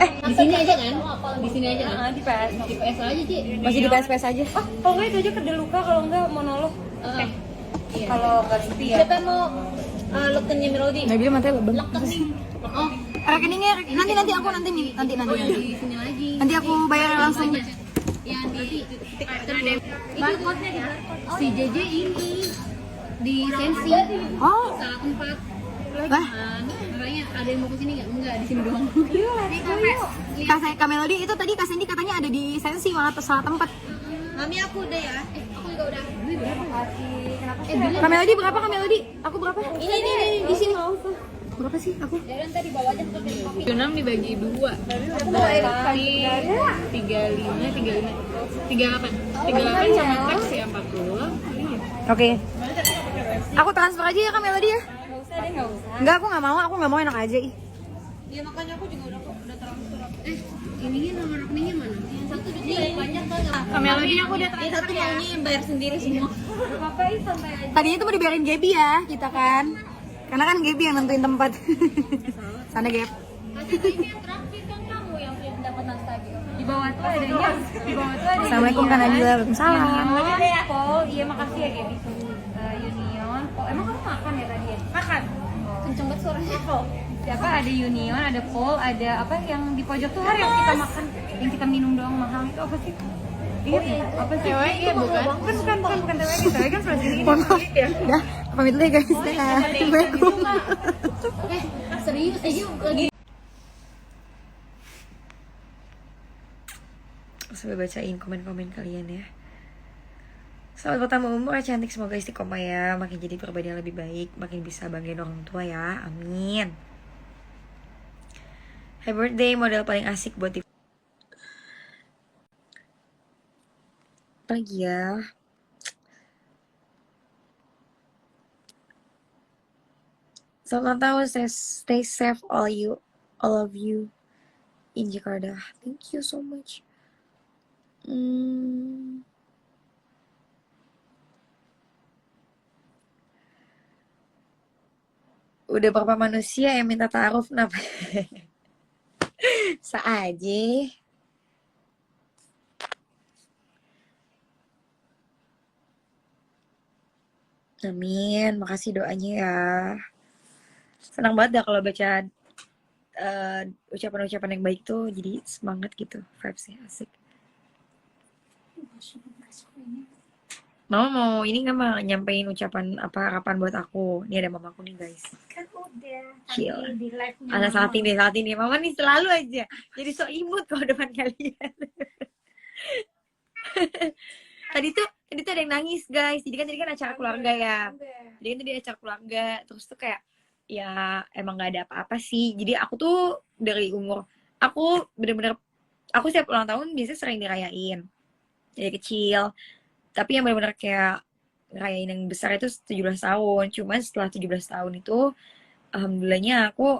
Di sini aja kan? Di sini aja kan? Di PS. Di PS aja, Ci. Masih di PS aja. Oh, kalau nggak itu aja ke Deluka, kalau nggak monolog. Iya. Kalau nggak sepi ya. Siapa mau lekennya Melody? Nggak bilang matanya lebih. Rekening. Oh, Rekeningnya nanti aku nanti. di sini lagi. Nanti aku bayar langsung. Yang di barcode-nya di barcode. Si JJ ini di Sensi. Oh, Salah tempat. Wah. Makanya ada yang mau kesini nggak? Enggak, di sini doang. Kak Melody itu tadi Kak Cindy katanya ada di Sensi, malah salah tempat. Mami aku udah ya. Aku juga udah. Kak Melody berapa Kak Melody? Aku berapa? Ini di sini. Berapa sih aku? Dan tadi bawa aja ke kopi. 6 dibagi 2 berarti 35 38 sama tax ya 40. Oke. Aku transfer aja ya Kak Melody ya. Nggak usah. Enggak, aku nggak mau enak aja ih. Ya makanya aku juga udah transfer. Ininya nomor rekeningnya mana? Yang satu di banyak kan? Melody aku udah Yang satu maunya yang bayar sendiri semua. Ngapain santai aja. Tadinya itu mau dibiarin Gaby ya, kita kan. Karena kan Gaby yang nentuin tempat. Sana Gap. Ini yang terakhir kan kamu yang punya pendapatan stabil. Di bawah tuh adanya. Di bawah tuh ada. Assalamualaikum Kak Nabila, waalaikumsalam. Pol, iya makasih ya Gaby. Union. Pol, emang kamu makan ya tadi ya? Makan. Kenceng banget suaranya. Siapa ada Union, ada Pol, ada apa yang di pojok tuh hari yang kita makan, yang kita minum doang mahal itu apa sih? Ingat ya? Apa sih? TWG bukan? Bukan TWG. TWG kan sebelah sini. Mohon maaf. Dah, pamit dulu ya guys. Dah. Assalamualaikum. Serius aja lagi. Sampai bacain komen-komen kalian ya. Selamat pertama umur ya, cantik, semoga istiqomah ya, makin jadi pribadi yang lebih baik, makin bisa banggain orang tua ya, amin. Happy birthday, model paling asik buat di apa lagi ya. Selamat tahun, stay safe all of you in Jakarta. Thank you so much. Udah berapa manusia yang minta taaruf? Kenapa? Saaja. Amin, makasih doanya ya. Senang banget dah kalau baca ucapan-ucapan yang baik tuh, jadi semangat gitu, vibes-nya asik. Mama mau ini nggak mau nyampein ucapan apa harapan buat aku? Ini ada mamaku nih guys. Kan udah. Chill. Di live-nya. Ada saat ini. Mama nih selalu aja jadi so imut kalau depan kalian. Tadi tuh ada yang nangis guys. Jadi kan acara keluarga ya. Jadi kan tadi acara keluarga. Terus tuh kayak ya emang nggak ada apa-apa sih. Jadi aku tuh dari umur aku bener-bener aku setiap ulang tahun biasanya sering dirayain dari kecil. Tapi yang bener-bener kayak ngerayain yang besar itu 17 tahun. Cuman setelah 17 tahun itu alhamdulillahnya aku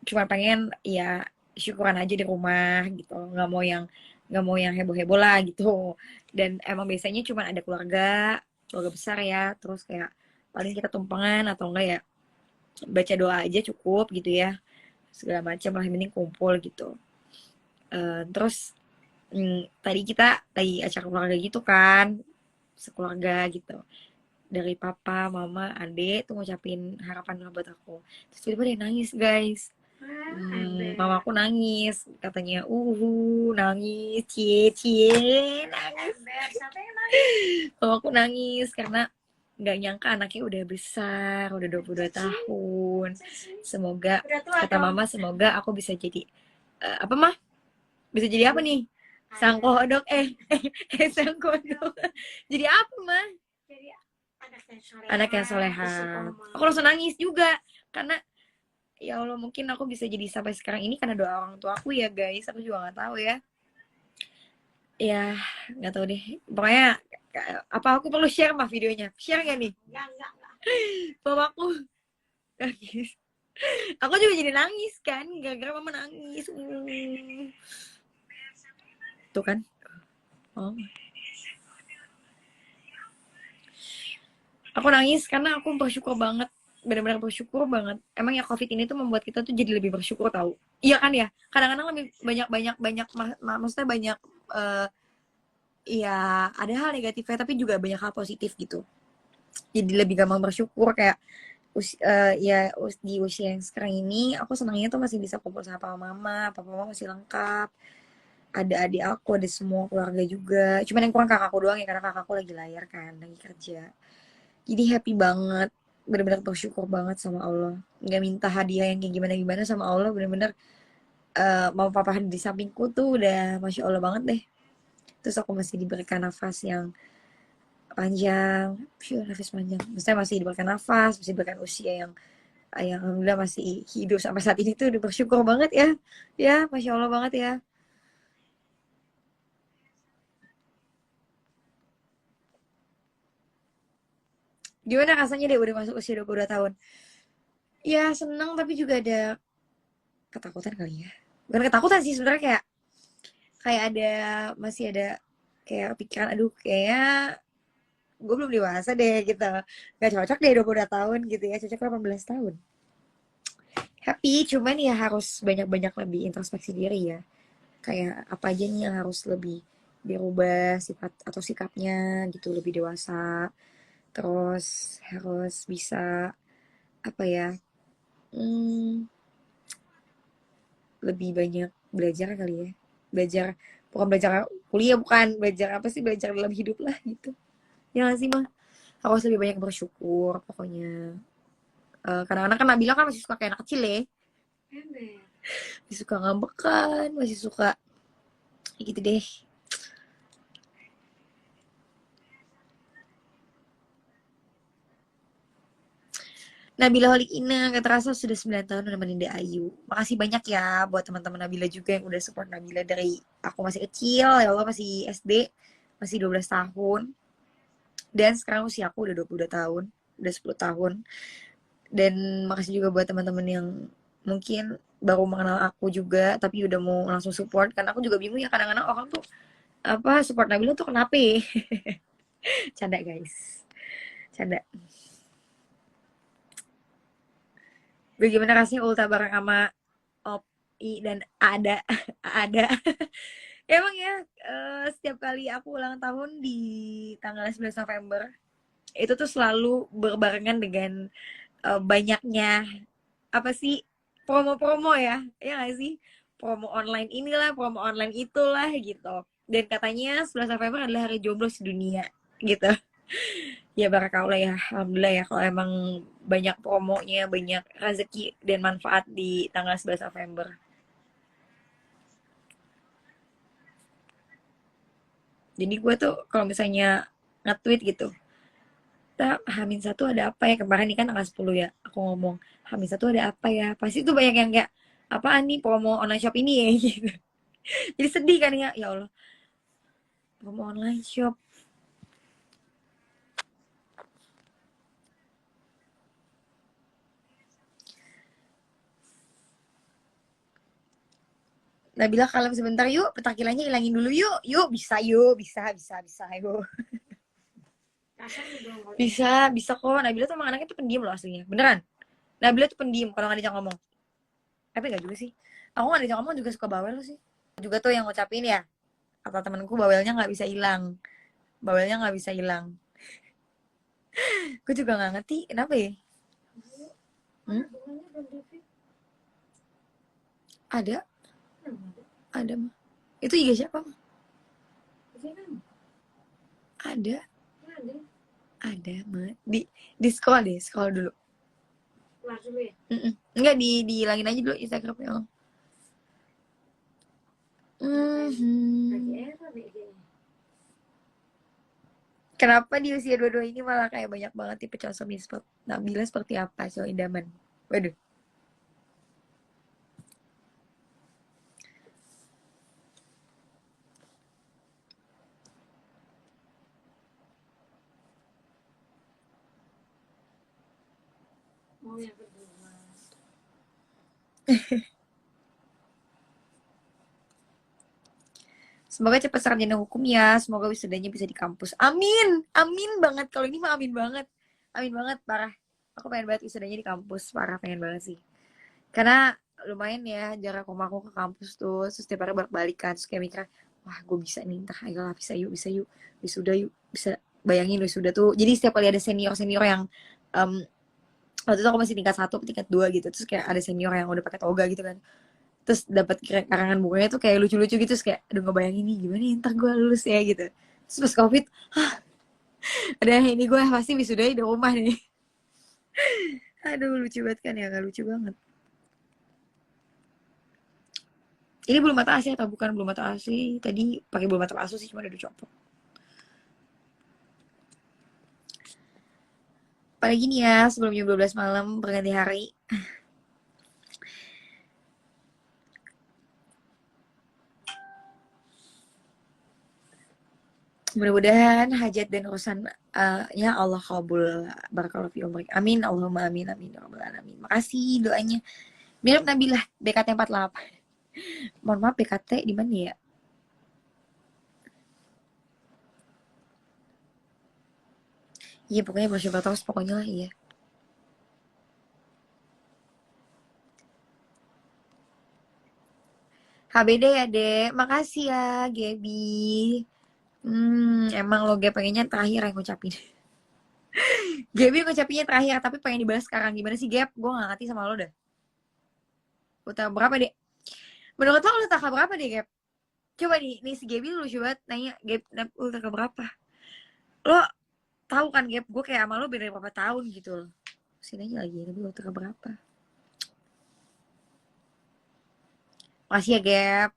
cuma pengen ya syukuran aja di rumah gitu, nggak mau yang heboh-heboh lah gitu. Dan emang biasanya cuma ada keluarga besar ya, terus kayak paling kita tumpengan atau enggak ya baca doa aja cukup gitu ya, segala macam lah, yang penting kumpul gitu. Terus tadi kita lagi acara keluarga gitu kan, sekeluarga gitu, dari papa, mama, adek tuh ngucapin harapan buat aku. Terus tiba-tiba dia nangis guys. Mama aku nangis, katanya nangis, cie nangis. Mama aku nangis karena nggak nyangka anaknya udah besar, udah 22 tahun. Semoga, kata mama, semoga aku bisa jadi apa mah? Bisa jadi apa nih? Sang kodok, sang kodok. Jadi apa mah? Jadi Anak yang soleha. Aku langsung nangis juga karena ya Allah, mungkin aku bisa jadi sampai sekarang ini karena doa orang tua aku ya guys. Aku juga nggak tahu ya. Ya nggak tahu deh. Pokoknya apa aku perlu share mah videonya? Share nggak nih? Enggak. Mamaku nangis. Aku juga jadi nangis kan, gara-gara mama nangis. Tuh kan. Oh. Aku nangis karena aku bersyukur banget benar-benar bersyukur banget. Emang ya COVID ini tuh membuat kita tuh jadi lebih bersyukur tahu. Iya kan ya? Kadang-kadang lebih banyak maksudnya banyak ya ada hal negatifnya tapi juga banyak hal positif gitu. Jadi lebih gampang bersyukur kayak di usia yang sekarang ini aku senangnya tuh masih bisa kumpul sama papa mama masih lengkap, ada adik aku, ada semua keluarga juga, cuman yang kurang kakakku doang ya karena kakakku lagi layar kan, lagi kerja. Jadi happy banget, bener-bener bersyukur banget sama Allah, nggak minta hadiah yang kayak gimana-gimana sama Allah, bener-bener mama papa di sampingku tuh udah masya Allah banget deh. Terus aku masih diberikan nafas yang panjang, nafas panjang. Maksudnya masih diberikan nafas, masih diberikan usia yang alhamdulillah masih hidup sampai saat ini tuh udah bersyukur banget ya. Ya, masya Allah banget ya. Gimana rasanya deh udah masuk usia 22 tahun? Ya seneng tapi juga ada ketakutan kali ya. Bukan ketakutan sih sebenarnya, kayak ada masih ada kayak pikiran aduh kayak gue belum dewasa deh gitu, nggak cocok deh 22 tahun gitu ya, cocok 18 tahun. Happy cuman ya harus banyak-banyak lebih introspeksi diri ya, kayak apa aja nih yang harus lebih dirubah sifat atau sikapnya gitu, lebih dewasa, terus harus bisa apa ya, lebih banyak belajar kali ya, belajar bukan belajar kuliah, bukan belajar apa sih, belajar dalam hidup lah gitu ya nggak sih mah, harus lebih banyak bersyukur pokoknya. Kadang-kadang kan Nabila kan masih suka kayak anak kecil ya, masih suka ngambekan, masih suka kayak gitu deh. Nabila Holik Ina, gak terasa sudah 9 tahun nemenin Dek Ayu. Makasih banyak ya buat teman-teman Nabila juga yang udah support Nabila dari aku masih kecil, ya Allah masih SD, masih 12 tahun. Dan sekarang usia aku udah 22 tahun, udah 10 tahun. Dan makasih juga buat teman-teman yang mungkin baru mengenal aku juga, tapi udah mau langsung support. Karena aku juga bingung ya, kadang-kadang orang tuh apa support Nabila tuh kenapa ya? Canda guys, canda. Bagaimana rasanya ulta bareng sama Opi dan ada emang ya, setiap kali aku ulang tahun di tanggal 11 November itu tuh selalu berbarengan dengan banyaknya apa sih, promo-promo ya nggak sih, promo online inilah, promo online itulah gitu. Dan katanya 11 November adalah hari jomblo sedunia gitu. Ya barakallah ya, alhamdulillah ya kalau emang banyak promonya, banyak rezeki dan manfaat di tanggal 11 November. Jadi gue tuh kalau misalnya nge-tweet gitu, Hamin satu ada apa ya, kemarin nih kan tanggal 10 ya, aku ngomong Hamin satu ada apa ya, pasti tuh banyak yang kayak apaan nih promo online shop ini ya gitu. Jadi sedih kan ya Allah, promo online shop. Nabila kalem sebentar yuk, petakilannya ilangin dulu yuk bisa yuk, bisa yuk. Bisa kok, Nabila tuh emang anaknya tuh pendiam loh aslinya, beneran. Nabila tuh pendiam kalau nggak diajak ngomong. Tapi nggak juga sih, aku nggak diajak ngomong juga suka bawel loh sih. Juga tuh yang ngucapin ya, kata temenku bawelnya nggak bisa hilang, bawelnya nggak bisa hilang. Gue juga nggak ngerti kenapa ya. Ada mah. Itu juga siapa mah? Ada mah di sekolah deh, sekolah dulu. Enggak, dihilangin aja dulu Instagramnya. Kenapa di usia 22 ini malah kayak banyak banget tipe cowok suami Nabila seperti apa cowok idaman? Waduh. Semoga cepat sarjana hukum ya. Semoga wisudanya bisa di kampus. Amin. Amin banget. Kalau ini mah amin banget. Amin banget, parah. Aku pengen banget wisudanya di kampus, parah pengen banget sih. Karena lumayan ya jarak rumah aku ke kampus tuh, terus tiap hari balik-balik kan, terus kayak mikir, wah gue bisa nih, entah ayolah bisa yuk, wisuda yuk, bisa bayangin wisuda tuh. Jadi setiap kali ada senior-senior yang em, waktu itu aku masih tingkat 1, tingkat 2 gitu, terus kayak ada senior yang udah pakai toga gitu kan. Terus dapat karangan bunganya tuh kayak lucu-lucu gitu, terus kayak aduh ngebayangin nih gimana ya ntar gue lulus ya gitu. Terus pas covid, ada ini gue pasti wisudanya di rumah nih. Aduh lucu banget kan ya, gak lucu banget. Ini belum mata AC atau bukan belum mata AC? Tadi pakai belum mata asu sih, cuma udah dicopot. Apalagi nih ya, sebelum jam 12 malam berganti hari. Mudah-mudahan hajat dan urusan ya Allah kabul. Barakallahu fi umrik. Amin. Allahumma amin amin ya rabbal alamin. Makasih doanya. Mirip Nabilah BKT 48. Mohon maaf BKT di mana ya? Iya pokoknya bersyukur terus pokoknya lah iya. HBD ya dek, makasih ya Gaby. Emang lo Gap pengennya terakhir yang ngucapin. Gaby ngucapinnya terakhir tapi pengen dibahas sekarang. Gimana sih Gap? Gue gak ngerti sama lo dah. Utara berapa dek? Menurut lo utara berapa deh Gap? Coba nih si Gaby lu coba nanya Gap utara berapa? Lo tahu kan Gap, gue kayak sama lo beda berapa tahun gitu loh. Sini aja lagi, tapi utara berapa? Makasih ya Gap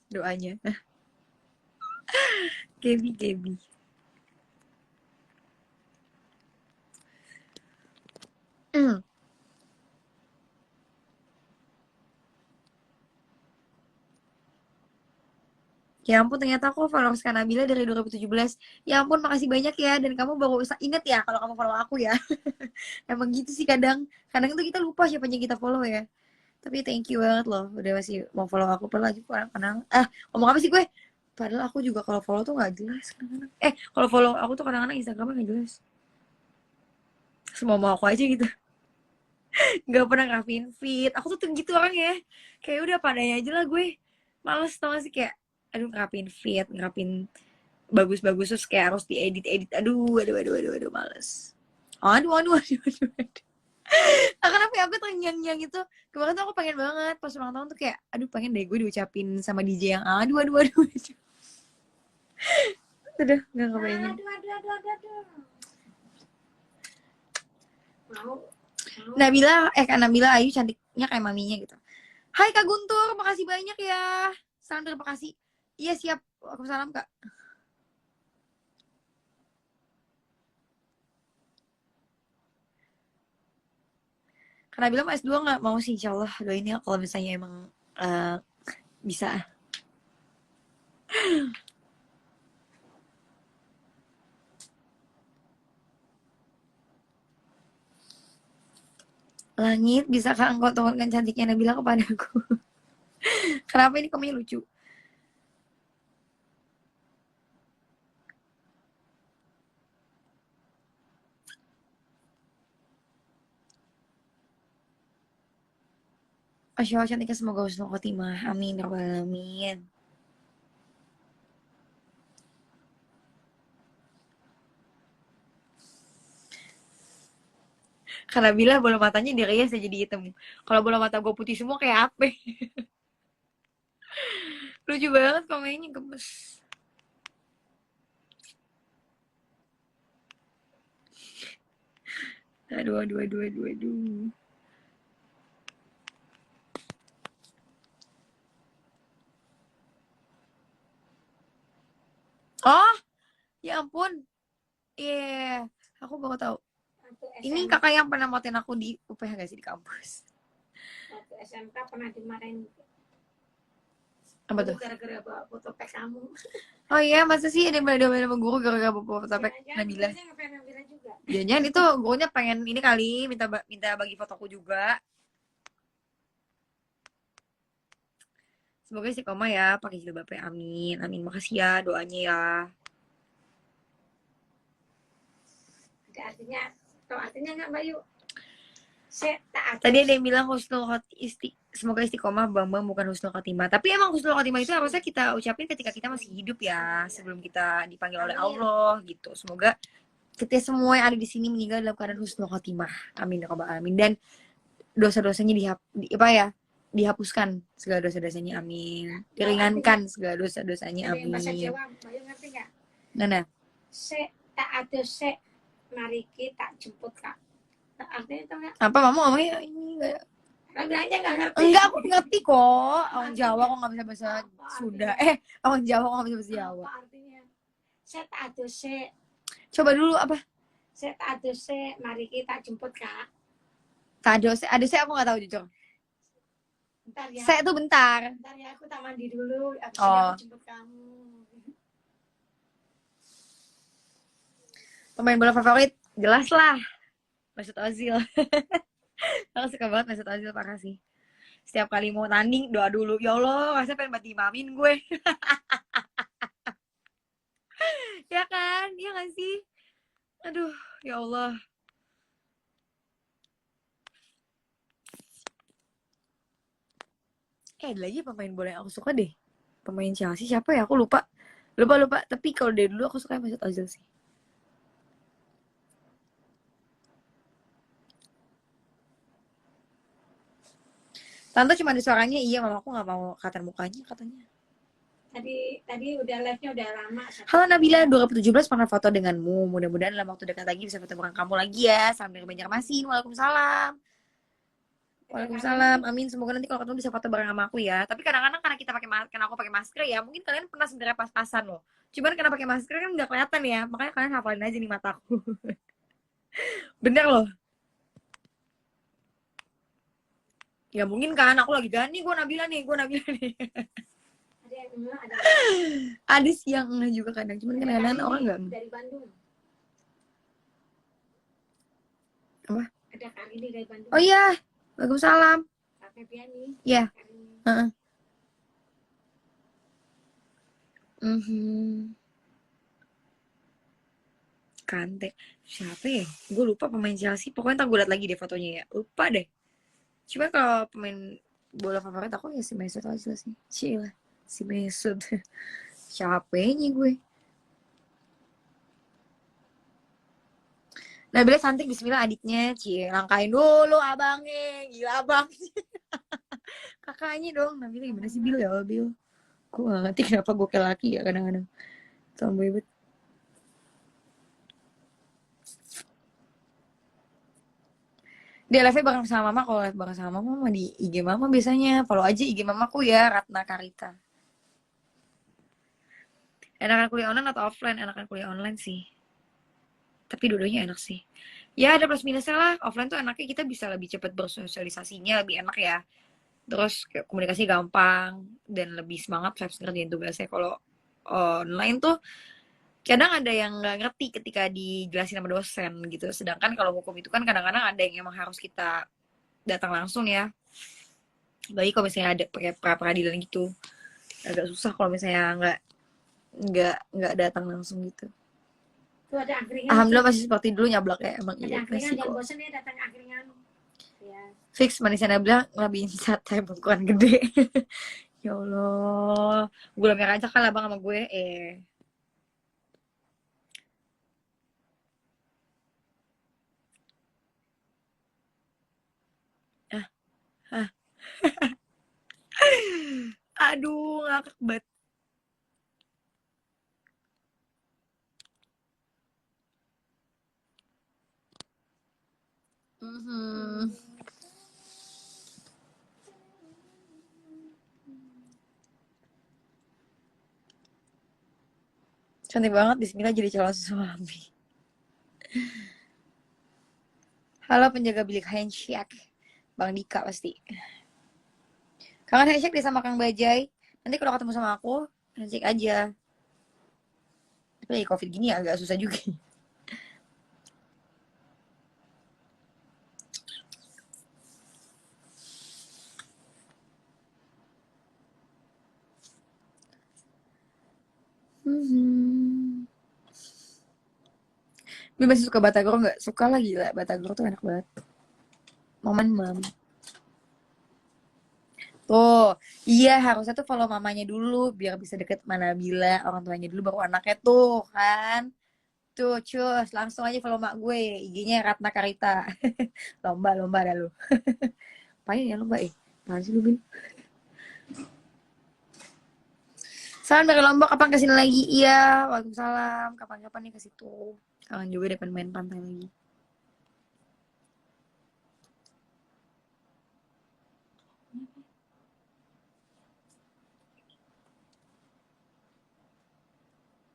doanya. Gaby. Ya ampun ternyata aku followers Kak Nabila dari 2017. Ya ampun makasih banyak ya. Dan kamu baru inget ya kalau kamu follow aku ya. Emang gitu sih kadang. Kadang tuh kita lupa siapa yang kita follow ya. Tapi thank you banget loh. Udah masih mau follow aku. Padahal lagi kadang ngomong apa sih gue? Padahal aku juga kalau follow tuh gak jelas kadang-kadang. Kalau follow aku tuh kadang-kadang Instagramnya gak jelas. Semua mau aku aja gitu. Gak pernah ngerapiin feed. Aku tuh gitu orang ya. Kayak udah padanya aja lah gue. Males tau gak sih kayak aduh ngerapin feed, ngerapin bagus-bagus terus kayak harus diedit aduh males. Aduh. Kenapa ya aku terngiang-ngiang itu kemarin tuh aku pengen banget pas ulang tahun tuh kayak aduh pengen deh gue diucapin sama DJ yang aduh udah nggak kebayangin. Nabila Kak Nabila Ayu cantiknya kayak maminya gitu. Hai Kak Guntur, makasih banyak ya. Salam terima kasih. Iya siap. Waalaikumsalam Kak. Karena bilang S2 nggak mau sih insya Allah. Doain ya kalau misalnya emang bisa. Langit, bisakah engkau turunkan cantiknya Nabila kepadaku? Kenapa ini komennya lucu? Masya Allah cantiknya semoga husnul khotimah. Amin ya rabbal alamin. Karena bila bola matanya dirias jadi hitam. Kalau bola mata gue putih semua kayak apa? Lucu banget komennya gemes. Aduh. Oh, ya ampun. Iya, aku baru tahu. Ini kakak yang pernah motin aku di UPH gak sih di kampus? Waktu SMK pernah dimarahin. Apa tuh? Gara-gara bawa foto pek kamu. Oh iya, masa sih ada yang beda sama guru gara-gara bawa foto pek Nabila? Jangan itu gurunya pengen ini kali minta bagi fotoku juga. Semoga si koma ya pakai jilbabnya. Amin. Makasih ya doanya ya. Ada artinya nggak Mbak Yu? Tadi ada yang bilang semoga istiqomah Bambang bukan husnul khotimah. Tapi emang husnul khotimah itu harusnya kita ucapin ketika kita masih hidup ya, sebelum kita dipanggil oleh Allah gitu. Semoga kita semua yang ada di sini meninggal dalam keadaan husnul khotimah. Amin ya rabbal alamin. Dan dosa-dosanya dihapuskan segala dosa-dosanya, amin. Diringankan segala dosa-dosanya, amin. Nana. Tak ada mari kita jemput Kak. Artinya itu enggak? Apa mama ngomongnya ini enggak? Aja enggak ngerti. Enggak, aku ngerti kok. Orang Jawa kok nggak bisa bahasa Sunda. Orang Jawa kok nggak bisa bahasa Jawa. Apa artinya? Tak ada Coba dulu apa? tak ada mari kita jemput Kak. Tak ada aku nggak tahu jujur. Bentar ya. Saya tuh bentar. Bentar ya, aku tak mandi dulu. Oh. Aku jemput kamu. Pemain bola favorit jelas lah Mesut Ozil. Aku suka banget Mesut Ozil, parah sih. Setiap kali mau tanding doa dulu, ya Allah rasanya pengen banget diimamin gue. Ya kan, iya gak sih? Aduh, ya Allah. Ada lagi pemain bola yang aku suka deh. Pemain Chelsea siapa ya? Aku lupa. Tapi kalau dari dulu aku suka Mesut Ozil sih. Tante cuma ada suaranya, iya mamaku nggak mau kelihatan mukanya katanya. Tadi udah live-nya udah lama. Halo Nabila, 2017 pernah foto denganmu. Mudah-mudahan dalam waktu dekat lagi bisa foto bareng kamu lagi ya. Salam dari Banjarmasin. Waalaikumsalam. Waalaikumsalam. Amin. Semoga nanti kalau ketemu bisa foto bareng sama aku ya. Tapi kadang-kadang karena aku pakai masker ya, mungkin kalian pernah sebenarnya pas-pasan loh. Cuman karena pakai masker kan nggak kelihatan ya. Makanya kalian hafalin aja nih mataku. Bener loh. Ya mungkin kan aku lagi gani, gue Nabila nih. Ada yang enggak, ada Ada sih yang enggak juga kadang, cuman kadang-kadang orang enggak. dari Bandung. Apa? Ada Karini dari Bandung. Oh iya, waalaikumsalam. Kak Febiani. Iya. Karini. Kante. Siapa ya? Gue lupa pemain Chelsea. Pokoknya ntar gue liat lagi deh fotonya ya. Lupa deh. Cuma kalau pemain bola favorit aku ya si Mesut Ozil sih. Cila. Si Mesut. Capeknya gue. Nabila cantik, bismillah adiknya. Cie, langkain dulu abangnya. Gila abang. Kakaknya dong. Nabila gimana sih Bil ya Bil? Gue gak ngerti kenapa gue kayak laki ya kadang-kadang. Tomboy bet. Dia live bareng sama mama. Kalau live bareng sama mama di IG mama biasanya. Follow aja IG mamaku ya, Ratna Karita. Enakan kuliah online atau offline? Enakan kuliah online sih. Tapi dua-duanya enak sih. Ya ada plus minusnya lah. Offline tuh enaknya kita bisa lebih cepat bersosialisasinya, lebih enak ya. Terus komunikasi gampang dan lebih semangat vibes ngerjain tugasnya. Kalau online tuh kadang ada yang nggak ngerti ketika dijelasin sama dosen gitu. Sedangkan kalau hukum itu kan kadang-kadang ada yang emang harus kita datang langsung ya. Bagi kalau misalnya ada pakai pra-peradilan gitu, agak susah kalau misalnya nggak datang langsung gitu. Tuh ada angkringan. Alhamdulillah masih seperti dulu nyablak ya emang. Ada Iya angkringan, masih jangan kok. bosan ya datang angkringan. Ya. Fix manisnya Nabila ngelabiin sate bukan gede. Ya Allah, gula merah aja kan abang sama gue. Aduh, ngakak banget. Cantik banget, bismillah jadi calon suami. Halo penjaga bilik handshake. Bang Dika pasti. Kangen handshake deh sama Kang Bajai. Nanti kalau ketemu sama aku, handshake aja. Tapi lagi covid gini agak susah juga. Gue masih suka Batagor nggak? Suka lah gila, Batagor tuh enak banget. Momen mam. Tuh, iya harusnya tuh follow mamanya dulu biar bisa deket mana Nabila, orang tuanya dulu baru anaknya tuh kan. Tuh, cus, langsung aja follow mak gue, IG-nya Ratna Karita. Lomba dah lu. Apain ya lomba apaan sih lu, Bin? Salam dari Lombok, kapan kesini lagi? Iya, waalaikumsalam. Kapan-kapan nih ke situ. Kangen juga deh pengen main pantai lagi.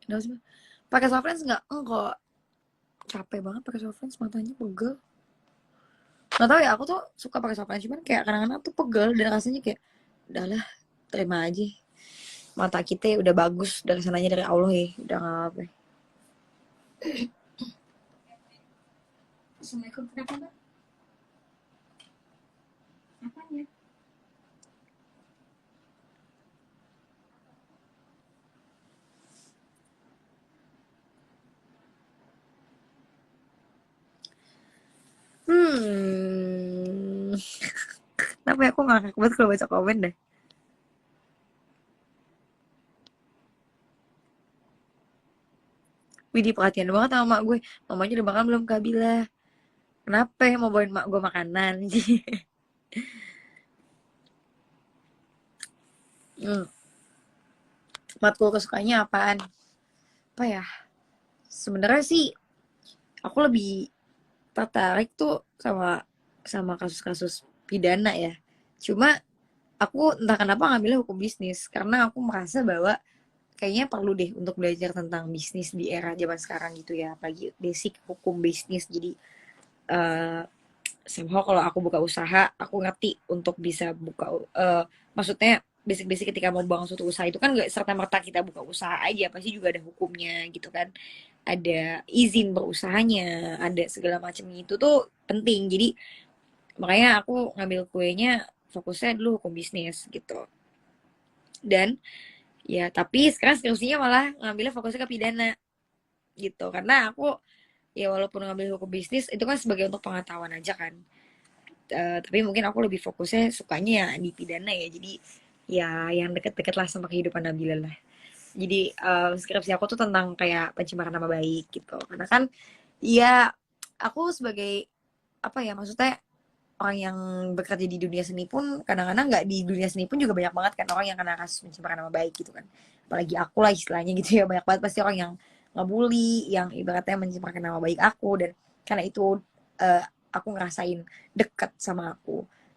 Udah sih, pakai softlens nggak? Enggak. Capek banget pakai softlens, matanya pegel. Nggak tahu ya, aku tuh suka pakai softlens, cuman kayak kadang-kadang tuh pegel dan rasanya kayak, udahlah, terima aja. Mata kita udah bagus dari sananya dari Allah ya, udah nggak apa. Assalamualaikum, kenapa mbak? Apanya? Kenapa ya aku ngakak banget kalau baca komen deh. Widih perhatian banget sama mak gue. Mamanya udah makan belum Kak Bila? Kenapa ya mau bawain mak gue makanan? Matkul kesukaannya apaan? Apa ya? Sebenarnya sih aku lebih tertarik tuh sama sama kasus-kasus pidana ya. Cuma aku entah kenapa ngambilnya hukum bisnis karena aku merasa bahwa kayaknya perlu deh untuk belajar tentang bisnis di era zaman sekarang gitu ya, apalagi basic hukum bisnis. Jadi eh somehow kalau aku buka usaha, aku ngerti untuk bisa buka maksudnya basic-basic ketika mau bangun suatu usaha itu kan nggak serta merta kita buka usaha aja, pasti juga ada hukumnya gitu kan, ada izin berusahanya, ada segala macam itu tuh penting. Jadi makanya aku ngambil kuenya fokusnya dulu hukum bisnis gitu. Dan ya tapi sekarang skripsinya malah ngambilnya fokusnya ke pidana gitu, karena aku ya walaupun ngambil hukum bisnis itu kan sebagai untuk pengetahuan aja kan. Tapi mungkin aku lebih fokusnya sukanya ya di pidana ya, jadi ya yang deket-deket lah sama kehidupan Nabila lah. Jadi skripsi aku tuh tentang kayak pencemaran nama baik gitu, karena kan ya aku sebagai apa ya, maksudnya orang yang bekerja di dunia seni pun kadang-kadang nggak di dunia seni pun juga banyak banget kan orang yang kena kasus pencemaran nama baik gitu kan, apalagi aku lah istilahnya gitu ya, banyak banget pasti orang yang ngebully, yang ibaratnya mencemarkan nama baik aku. Dan karena itu uh, aku ngerasain deket sama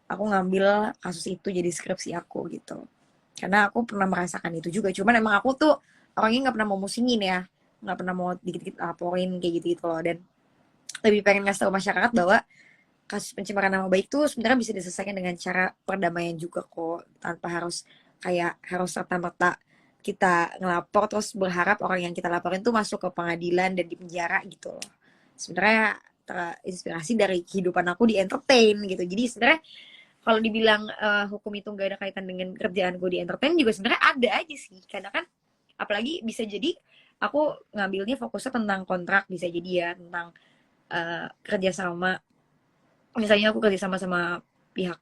aku ngambil kasus itu jadi skripsi aku gitu, karena aku pernah merasakan itu juga. Cuman emang aku tuh orangnya nggak pernah mau musingin ya, nggak pernah mau dikit-dikit laporin kayak gitu loh. Dan lebih pengen ngasih tahu masyarakat bahwa kasus pencemaran nama baik tuh sebenarnya bisa diselesaikan dengan cara perdamaian juga kok, tanpa harus kayak harus serta-merta kita ngelapor terus berharap orang yang kita laporin tuh masuk ke pengadilan dan di penjara gitu loh. Sebenarnya terinspirasi dari kehidupan aku di entertain gitu. Jadi sebenarnya kalau dibilang hukum itu nggak ada kaitan dengan kerjaan gue di entertain juga sebenarnya ada aja sih, karena kan apalagi bisa jadi aku ngambilnya fokusnya tentang kontrak, bisa jadi ya tentang kerjasama. Misalnya aku kerja sama sama pihak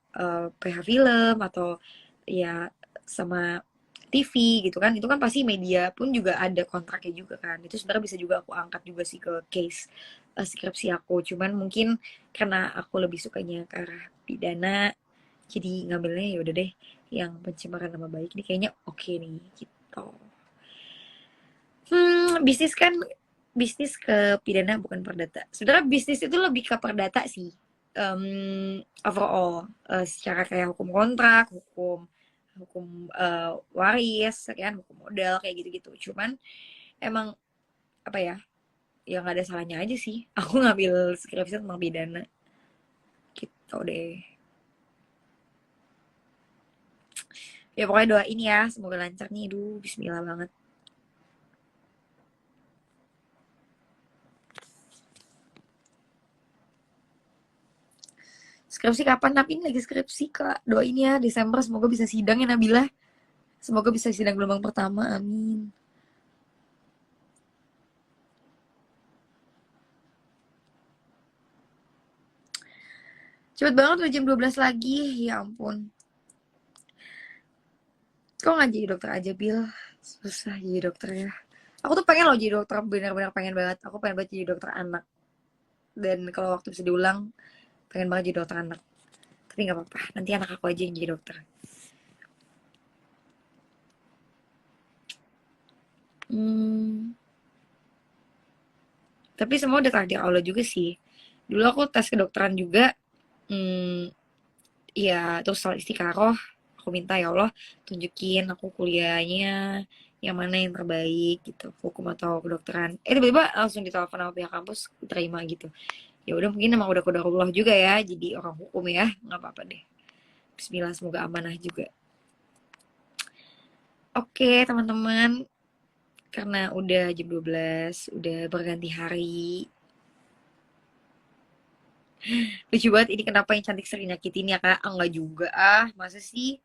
PH film atau ya sama TV gitu kan, itu kan pasti media pun juga ada kontraknya juga kan. Itu sebenarnya bisa juga aku angkat juga sih ke case skripsi aku. Cuman mungkin karena aku lebih sukanya ke arah pidana, jadi ngambilnya ya udah deh yang pencemaran nama baik nih kayaknya oke nih gitu. Bisnis kan bisnis ke pidana bukan perdata. Sebenarnya bisnis itu lebih ke perdata sih. Overall secara kayak hukum kontrak, hukum hukum waris, kan hukum modal kayak gitu-gitu. Cuman emang apa ya? Ya nggak ada salahnya aja sih. Aku ngambil skripsi tentang pidana. Gitu deh. Ya pokoknya doain ya, semoga lancar nih. Duh, bismillah banget. Skripsi kapan? Tapi ini lagi skripsi kak. Doain ya Desember semoga bisa sidang ya Nabila. Semoga bisa sidang gelombang pertama. Amin. Cepet banget udah jam 12 lagi. Ya ampun. Kok nggak jadi dokter aja, Bil? Susah jadi dokter ya. Aku tuh pengen loh jadi dokter, benar-benar pengen banget. Aku pengen banget jadi dokter anak. Dan kalau waktu bisa diulang, pengen banget jadi dokter anak. Tapi nggak apa-apa, nanti anak aku aja yang jadi dokter. Tapi semua udah takdir Allah juga sih. Dulu aku tes kedokteran juga. Hmm, ya terus soal istiqaroh, aku minta ya Allah tunjukin aku kuliahnya yang mana yang terbaik gitu, hukum atau kedokteran. Tiba-tiba langsung ditelepon sama pihak kampus, terima gitu. Ya udah mungkin emang udah qadarullah juga ya jadi orang hukum ya, nggak apa-apa deh. Bismillah, semoga amanah juga. Oke teman-teman, karena udah jam 12, udah berganti hari. Lucu banget ini, kenapa yang cantik sering nyakitin ya kak? Enggak juga masa sih?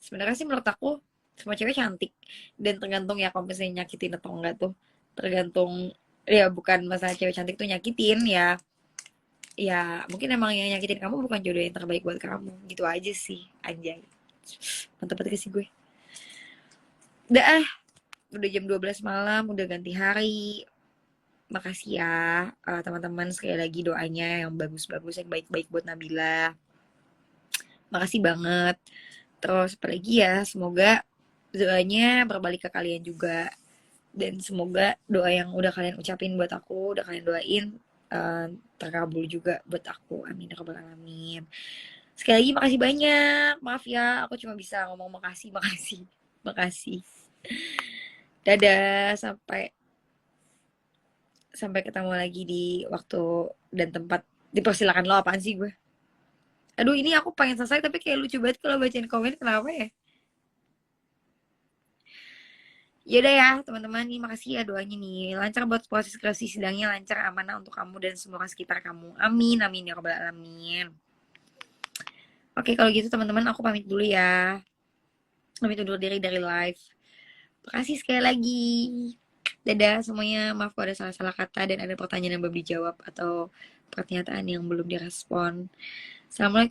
Sebenarnya sih menurut aku semua cewek cantik, dan tergantung ya kalau misalnya nyakitin atau enggak tuh tergantung. Ya bukan masalah cewek cantik tuh nyakitin ya, ya mungkin emang yang nyakitin kamu bukan jodoh yang terbaik buat kamu gitu aja sih. Anjay, mantap banget sih gue. Udah jam 12 malam, udah ganti hari. Makasih ya teman-teman, sekali lagi doanya yang bagus-bagus, yang baik-baik buat Nabila. Makasih banget. Terus apalagi ya, semoga doanya berbalik ke kalian juga. Dan semoga doa yang udah kalian ucapin buat aku, udah kalian doain, terkabul juga buat aku. Amin ya rabbal alamin. Sekali lagi makasih banyak. Maaf ya, aku cuma bisa ngomong makasih, makasih, makasih. Dadah, sampai ketemu lagi di waktu dan tempat. Dipersilakan lo, apaan sih gue? Aduh, ini aku pengen selesai tapi kayak lucu banget kalau bacain komen, kenapa ya? Yaudah ya teman-teman, nih makasih ya doanya nih. Lancar buat proses skripsi, sidangnya lancar, amanah untuk kamu dan semua sekitar kamu. Amin, amin ya rabbal alamin. Oke kalau gitu teman-teman, aku pamit dulu ya. Pamit undur diri dari live. Makasih sekali lagi. Dadah semuanya, maaf kalau ada salah-salah kata dan ada pertanyaan yang belum dijawab atau pernyataan yang belum direspon. Assalamualaikum.